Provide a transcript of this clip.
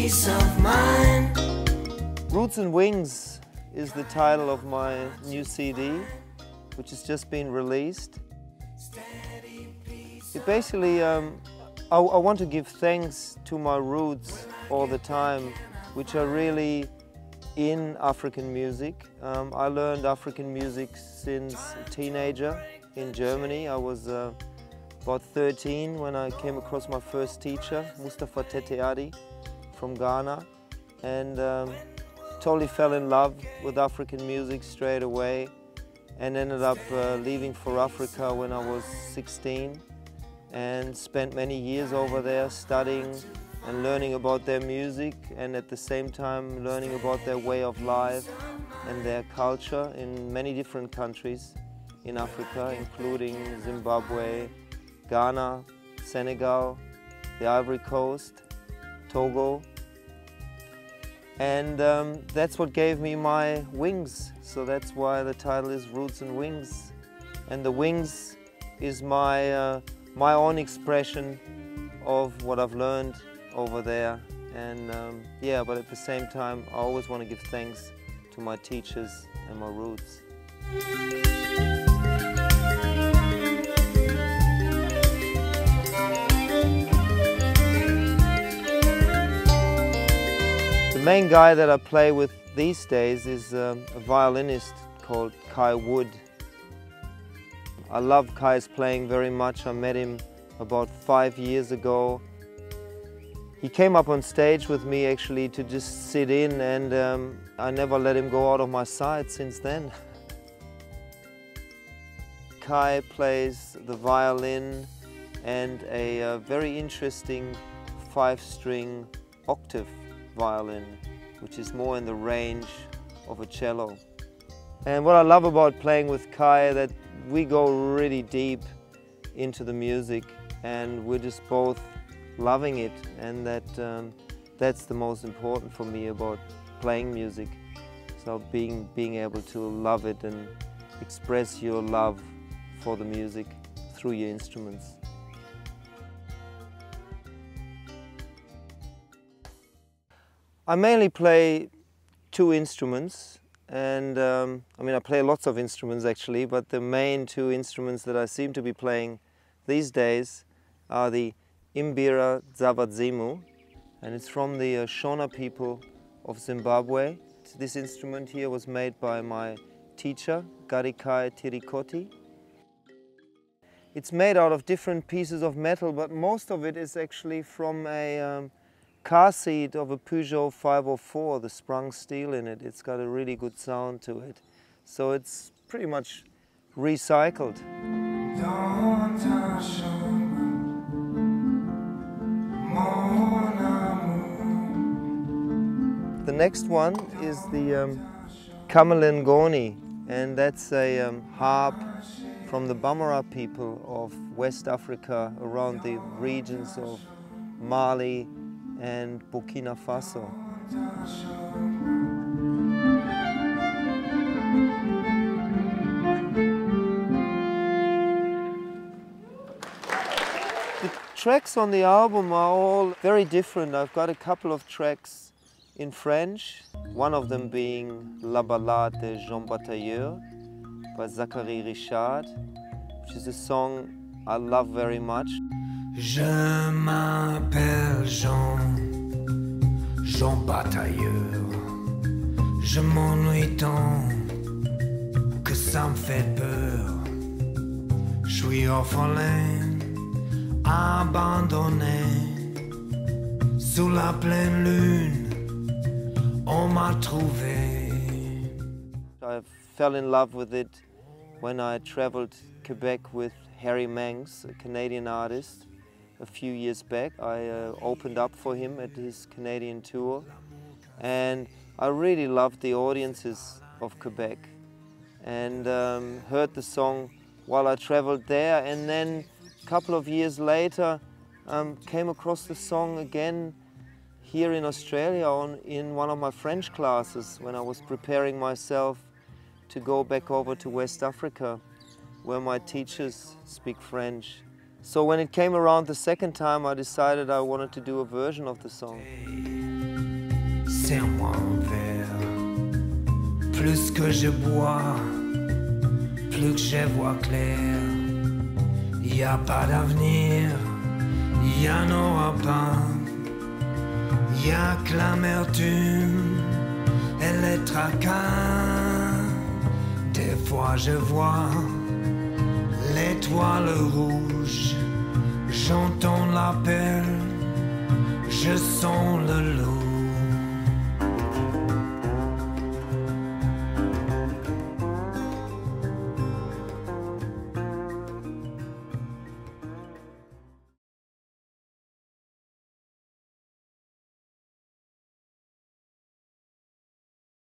peace of mind. Roots+Wings is the title of my new CD, which has just been released. It basically, I want to give thanks to my roots all the time, which are really in African music. I learned African music since a teenager in Germany. I was about 13 when I came across my first teacher, Mustafa Teteadi from Ghana, and totally fell in love with African music straight away, and ended up leaving for Africa when I was 16 and spent many years over there studying and learning about their music, and at the same time learning about their way of life and their culture in many different countries in Africa, including Zimbabwe, Ghana, Senegal, the Ivory Coast, Togo. And that's what gave me my wings. So that's why the title is Roots+Wings. And the wings is my own expression of what I've learned over there. And yeah, but at the same time, I always want to give thanks to my teachers and my roots. The main guy that I play with these days is a violinist called Kai Wood. I love Kai's playing very much. I met him about 5 years ago. He came up on stage with me actually to just sit in, and I never let him go out of my sight since then. Kai plays the violin and a very interesting 5-string octave violin, which is more in the range of a cello. And what I love about playing with Kai, that we go really deep into the music and we're just both loving it, and that's the most important for me about playing music. So being able to love it and express your love for the music through your instruments. I mainly play 2 instruments, and I mean I play lots of instruments actually, but the main 2 instruments that I seem to be playing these days are the Imbira Dzavadzimu, and it's from the Shona people of Zimbabwe. This instrument here was made by my teacher, Garikai Tirikoti. It's made out of different pieces of metal, but most of it is actually from a car seat of a Peugeot 504, the sprung steel in it. It's got a really good sound to it. So it's pretty much recycled. The next one is the Kamalengoni, and that's a harp from the Bamara people of West Africa, around the regions of Mali and Burkina Faso. The tracks on the album are all very different. I've got a couple of tracks in French, one of them being La Ballade de Jean Batailleur by Zachary Richard, which is a song I love very much. Je m'appelle Jean Batailleur. Je m'ennuie tant que ça me fait peur. Je suis orphelin, abandonné. Sous la pleine lune, on m'a trouvé. I fell in love with it when I traveled Quebec with Harry Manx, a Canadian artist. A few years back, I opened up for him at his Canadian tour, and I really loved the audiences of Quebec, and heard the song while I traveled there, and then a couple of years later came across the song again here in Australia in one of my French classes when I was preparing myself to go back over to West Africa, where my teachers speak French. So when it came around the second time, I decided I wanted to do a version of the song. serre-moi un verre. Plus que je bois, plus que je vois clair. Y a pas d'avenir, y en aura pas. Y a que l'amertume et les tracas. Des fois je vois l'étoile rouge, j'entends l'appel, je sens le loup.